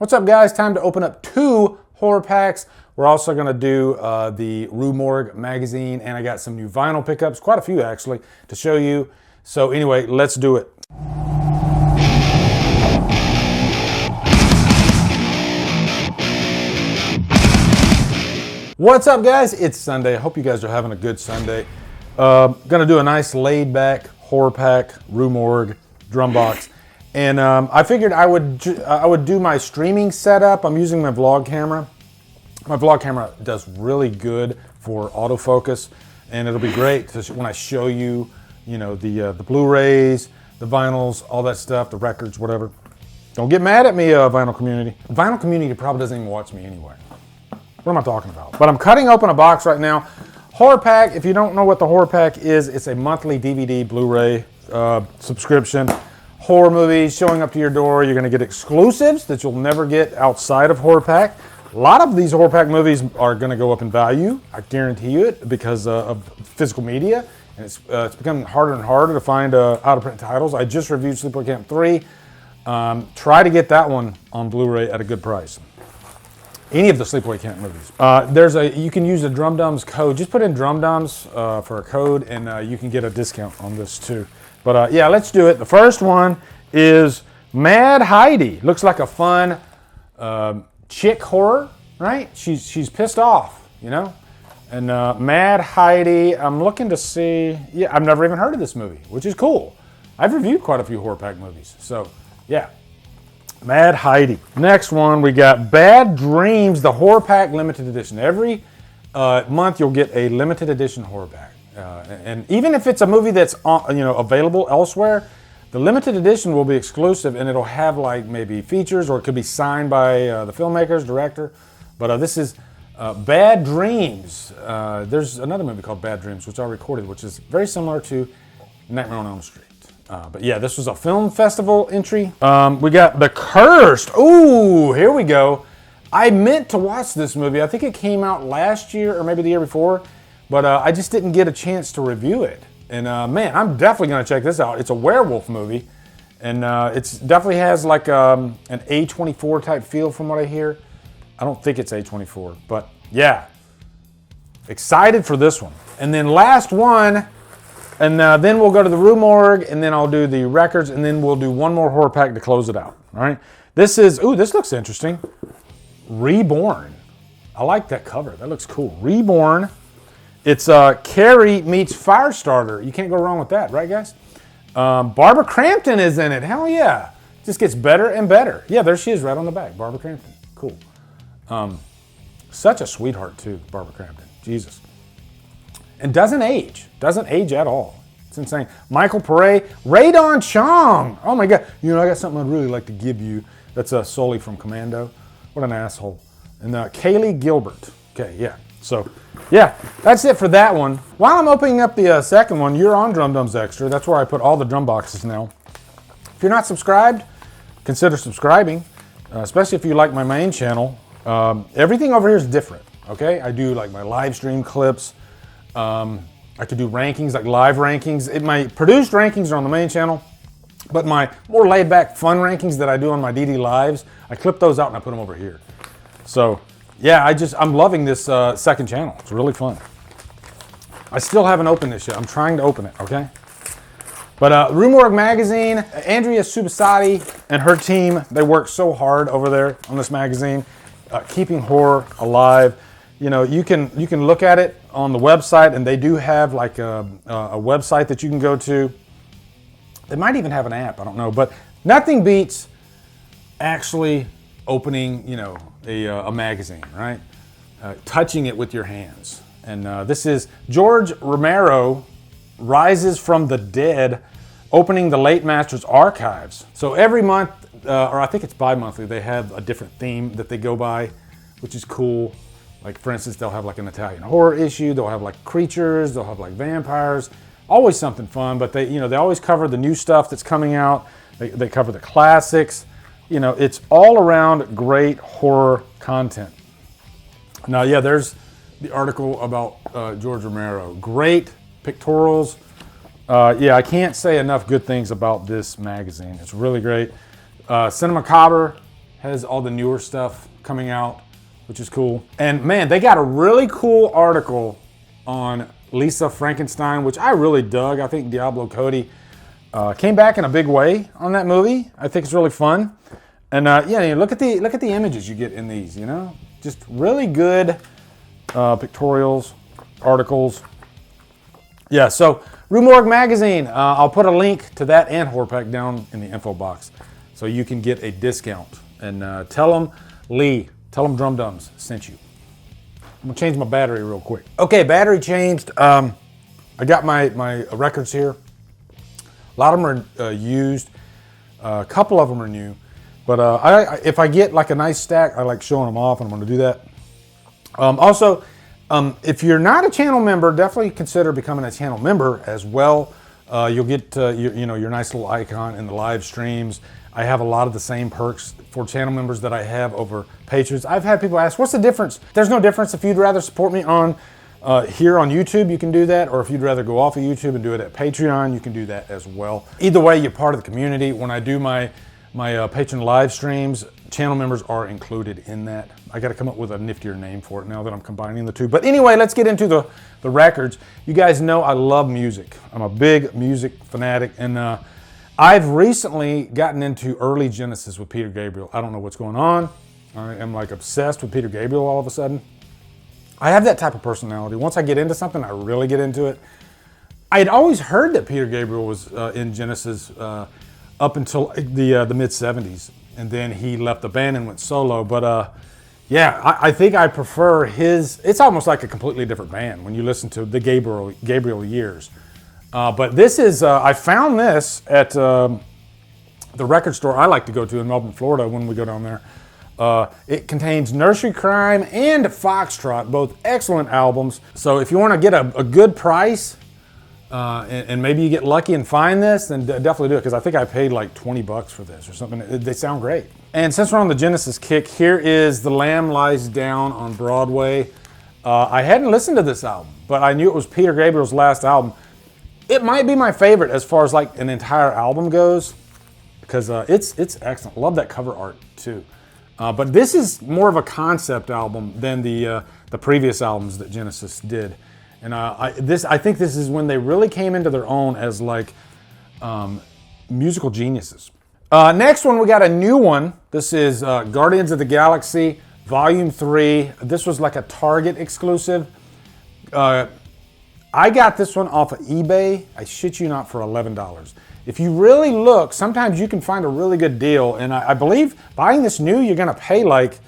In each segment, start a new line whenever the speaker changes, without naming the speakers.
What's up, guys? Time to open up 2 horror packs. We're also going to do the Rue Morgue magazine, and I got some new vinyl pickups, quite a few actually, to show you. So anyway, let's do it. What's up, guys? It's Sunday. I hope you guys are having a good Sunday. Gonna do a nice laid-back horror pack, Rue Morgue, DrumBox. And I figured I would do my streaming setup. I'm using my vlog camera. My vlog camera does really good for autofocus, and it'll be great when I show you, the Blu-rays, the vinyls, all that stuff, the records, whatever. Don't get mad at me, vinyl community. The vinyl community probably doesn't even watch me anyway. What am I talking about? But I'm cutting open a box right now. Horror pack. If you don't know what the horror pack is, it's a monthly DVD, Blu-ray subscription. Horror movies showing up to your door. You're going to get exclusives that you'll never get outside of horror pack. A lot of these horror pack movies are going to go up in value. I guarantee you it, because of physical media. And it's becoming harder and harder to find out-of-print titles. I just reviewed Sleepaway Camp 3. Try to get that one on Blu-ray at a good price. Any of the Sleepaway Camp movies. You can use the Drumdums code. Just put in Drumdums for a code, and you can get a discount on this too. But yeah, let's do it. The first one is Mad Heidi. Looks like a fun chick horror, right? She's pissed off, And Mad Heidi, I'm looking to see. Yeah, I've never even heard of this movie, which is cool. I've reviewed quite a few horror pack movies, so yeah. Mad Heidi. Next one, we got Bad Dreams, the horror pack limited edition. Every month you'll get a limited edition horror pack. And even if it's a movie that's available elsewhere, the limited edition will be exclusive, and it'll have like maybe features, or it could be signed by the filmmakers, director. But this is Bad Dreams. There's another movie called Bad Dreams, which I recorded, which is very similar to Nightmare on Elm Street. But yeah, this was a film festival entry. We got The Cursed. Ooh, here we go. I meant to watch this movie. I think it came out last year or maybe the year before, but I just didn't get a chance to review it. And man, I'm definitely gonna check this out. It's a werewolf movie, and it definitely has like an A24 type feel from what I hear. I don't think it's A24, but yeah. Excited for this one. And then last one, and then we'll go to the Rue Morgue, and then I'll do the records, and then we'll do one more horror pack to close it out. All right. This looks interesting. Reborn. I like that cover. That looks cool. Reborn. It's Carrie meets Firestarter. You can't go wrong with that, right, guys? Barbara Crampton is in it. Hell yeah. Just gets better and better. Yeah, there she is right on the back. Barbara Crampton. Cool. Such a sweetheart, too, Barbara Crampton. Jesus. And doesn't age at all. It's insane. Michael Pare, Radon Chong. Oh my God. I got something I'd really like to give you. That's Sully from Commando. What an asshole. And Kaylee Gilbert. Okay, yeah. So, yeah, that's it for that one. While I'm opening up the second one, you're on Drumdums Xtra. That's where I put all the drum boxes now. If you're not subscribed, consider subscribing, especially if you like my main channel. Everything over here is different, okay? I do like my live stream clips. I could do rankings, like live rankings. My produced rankings are on the main channel, but my more laid back fun rankings that I do on my DD Lives, I clip those out and I put them over here. So yeah, I'm loving this second channel. It's really fun. I still haven't opened this yet. I'm trying to open it, okay? But Rue Morgue magazine, Andrea Subasati and her team, they work so hard over there on this magazine, keeping horror alive. You can look at it on the website, and they do have like a website that you can go to. They might even have an app, I don't know, but nothing beats actually opening, a magazine, right? Touching it with your hands. And this is George Romero, Rises from the Dead, opening the Late Masters archives. So every month, or I think it's bi-monthly, they have a different theme that they go by, which is cool. Like, for instance, they'll have like an Italian horror issue. They'll have like creatures. They'll have like vampires. Always something fun, but they always cover the new stuff that's coming out. They cover the classics. It's all around great horror content. Now, yeah, there's the article about George Romero. Great pictorials. Yeah, I can't say enough good things about this magazine. It's really great. Cinemacabre has all the newer stuff coming out, which is cool. And man, they got a really cool article on Lisa Frankenstein, which I really dug. I think Diablo Cody came back in a big way on that movie. I think it's really fun. And yeah, look at the images you get in these. You know, just really good pictorials, articles. Yeah, so Rue Morgue magazine. I'll put a link to that and Horror Pack down in the info box, so you can get a discount. And tell them Drumdums sent you. I'm gonna change my battery real quick. Okay, battery changed. I got my records here. A lot of them are used. A couple of them are new. But if I get like a nice stack, I like showing them off, and I'm gonna do that. Also, if you're not a channel member, definitely consider becoming a channel member as well. You'll get your nice little icon in the live streams. I have a lot of the same perks for channel members that I have over patrons. I've had people ask, what's the difference? There's no difference. If you'd rather support me on here on YouTube, you can do that. Or if you'd rather go off of YouTube and do it at Patreon, you can do that as well. Either way, you're part of the community. When I do my patron live streams, channel members are included in that. I got to come up with a niftier name for it now that I'm combining the two. But anyway, let's get into the records. You guys know I love music. I'm a big music fanatic, and I've recently gotten into early Genesis with Peter Gabriel. I don't know what's going on. I am like obsessed with Peter Gabriel all of a sudden. I have that type of personality. Once I get into something, I really get into it. I had always heard that Peter Gabriel was in Genesis up until the mid-'70s, and then he left the band and went solo. But yeah, I think I prefer his. It's almost like a completely different band when you listen to the Gabriel years. But this is, I found this at the record store I like to go to in Melbourne, Florida when we go down there. It contains Nursery Crime and Foxtrot, both excellent albums. So if you want to get a good price, and maybe you get lucky and find this, then definitely do it, because I think I paid like 20 bucks for this or something. They sound great. And since we're on the Genesis kick, here is The Lamb Lies Down on Broadway. I hadn't listened to this album, but I knew it was Peter Gabriel's last album. It might be my favorite as far as like an entire album goes, because it's excellent. Love that cover art too. But this is more of a concept album than the previous albums that Genesis did. And I think this is when they really came into their own as like musical geniuses. Next one, we got a new one. This is Guardians of the Galaxy Volume 3. This was like a Target exclusive. I got this one off of eBay, I shit you not, for $11. If you really look, sometimes you can find a really good deal. And I believe buying this new, you're gonna pay like,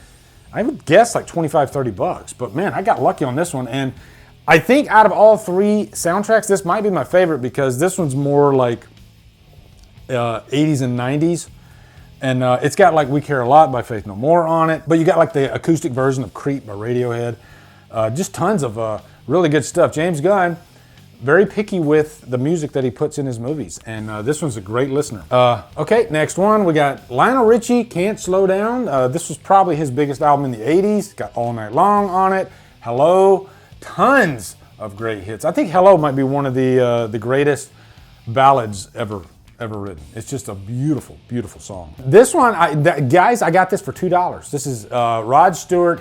I would guess like 25, 30 bucks. But man, I got lucky on this one. And I think out of all three soundtracks, this might be my favorite, because this one's more like 80s and 90s. And it's got like We Care a Lot by Faith No More on it. But you got like the acoustic version of Creep by Radiohead. Just tons of really good stuff. James Gunn, very picky with the music that he puts in his movies. And this one's a great listener. Okay, next one. We got Lionel Richie, Can't Slow Down. This was probably his biggest album in the 80s. Got All Night Long on it. Hello. Tons of great hits. I think Hello might be one of the greatest ballads ever written. It's just a beautiful, beautiful song. This one, guys, I got this for $2. This is Rod Stewart,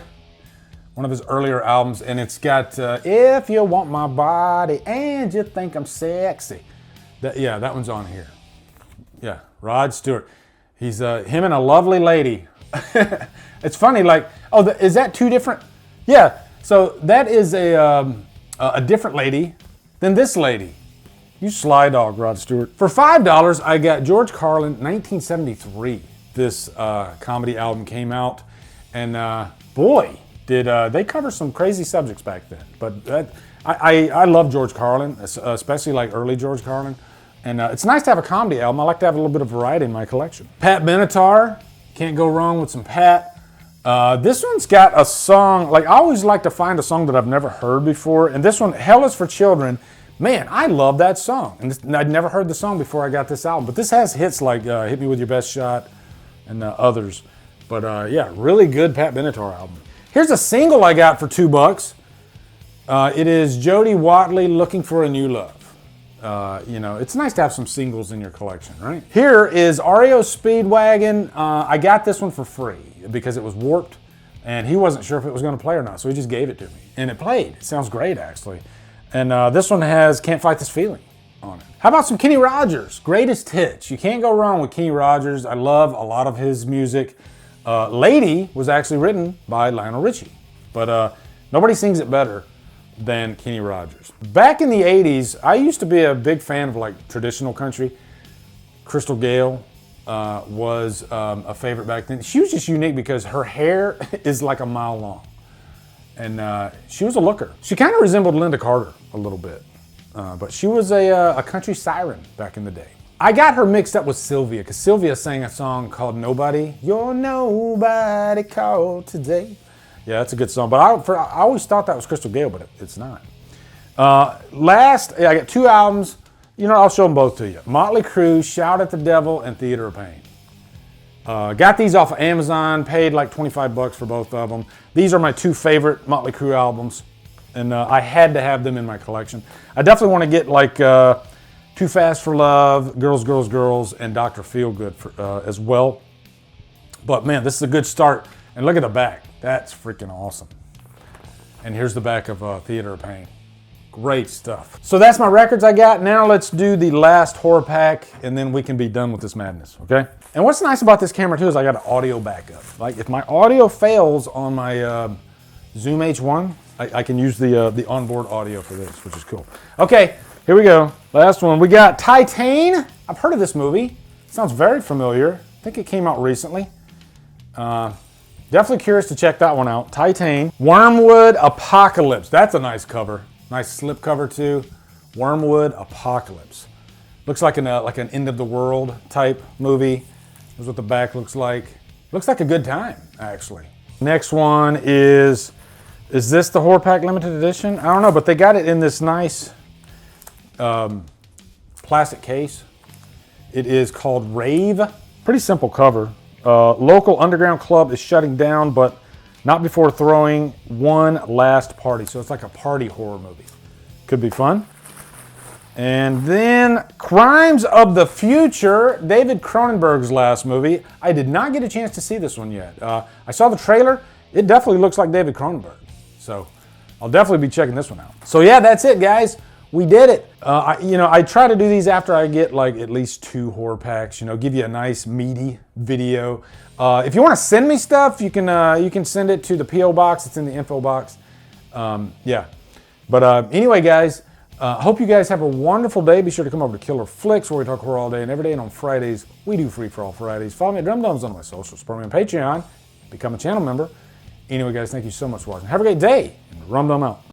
one of his earlier albums, and it's got If You Want My Body and You Think I'm Sexy. That one's on here. Yeah, Rod Stewart. He's him and a lovely lady. It's funny, like, oh, is that two different? Yeah, so that is a different lady than this lady. You sly dog, Rod Stewart. For $5, I got George Carlin, 1973. This comedy album came out, and boy, did they cover some crazy subjects back then. But I love George Carlin, especially like early George Carlin. And it's nice to have a comedy album. I like to have a little bit of variety in my collection. Pat Benatar, can't go wrong with some Pat. This one's got a song, like I always like to find a song that I've never heard before. And this one, Hell is for Children. Man, I love that song. And I'd never heard the song before I got this album. But this has hits like Hit Me With Your Best Shot and others. But yeah, really good Pat Benatar album. Here's a single I got for $2. It is Jody Watley, Looking for a New Love. You know, it's nice to have some singles in your collection, right? Here is REO Speedwagon. I got this one for free because it was warped and he wasn't sure if it was going to play or not, so he just gave it to me. And it played. It sounds great, actually. And this one has Can't Fight This Feeling on it. How about some Kenny Rogers? Greatest Hits. You can't go wrong with Kenny Rogers. I love a lot of his music. Lady was actually written by Lionel Richie, but nobody sings it better than Kenny Rogers. Back in the 80s, I used to be a big fan of like traditional country. Crystal Gayle was a favorite back then. She was just unique because her hair is like a mile long. And she was a looker. She kind of resembled Linda Carter a little bit. But she was a country siren back in the day. I got her mixed up with Sylvia because Sylvia sang a song called Nobody. You're nobody called today. Yeah, that's a good song. But I always thought that was Crystal Gayle, but it's not. Last, I got 2 albums. You know, I'll show them both to you. Motley Crue, Shout at the Devil, and Theater of Pain. Got these off of Amazon, paid like 25 bucks for both of them. These are my 2 favorite Motley Crue albums, and I had to have them in my collection. I definitely want to get like Too Fast for Love, Girls, Girls, Girls, and Dr. Feelgood as well. But man, this is a good start. And look at the back. That's freaking awesome. And here's the back of Theater of Pain. Great stuff. So that's my records I got. Now let's do the last horror pack, and then we can be done with this madness, okay? And what's nice about this camera too is I got an audio backup. Like if my audio fails on my Zoom H1, I can use the onboard audio for this, which is cool. Okay, here we go. Last one. We got Titane. I've heard of this movie. It sounds very familiar. I think it came out recently. Definitely curious to check that one out. Titane. Wormwood Apocalypse. That's a nice cover. Nice slip cover too. Wormwood Apocalypse. Looks like an end of the world type movie. This is what the back looks like. Looks like a good time, actually. Next one is this the Horror Pack Limited Edition? I don't know, but they got it in this nice plastic case. It is called Rave. Pretty simple cover. Local underground club is shutting down, but not before throwing one last party. So it's like a party horror movie. Could be fun. And then Crimes of the Future, David Cronenberg's last movie. I did not get a chance to see this one yet. I saw the trailer. It definitely looks like David Cronenberg. So I'll definitely be checking this one out. So yeah, that's it, guys. We did it. I try to do these after I get like at least 2 horror packs, give you a nice meaty video. If you want to send me stuff, you can send it to the P.O. box. It's in the info box. Yeah. But anyway, guys, hope you guys have a wonderful day. Be sure to come over to Killer Flicks, where we talk horror all day and every day. And on Fridays, we do Free for All Fridays. Follow me at Drumdums on my socials. Support me on Patreon. Become a channel member. Anyway, guys, thank you so much for watching. Have a great day. And Drumdum out.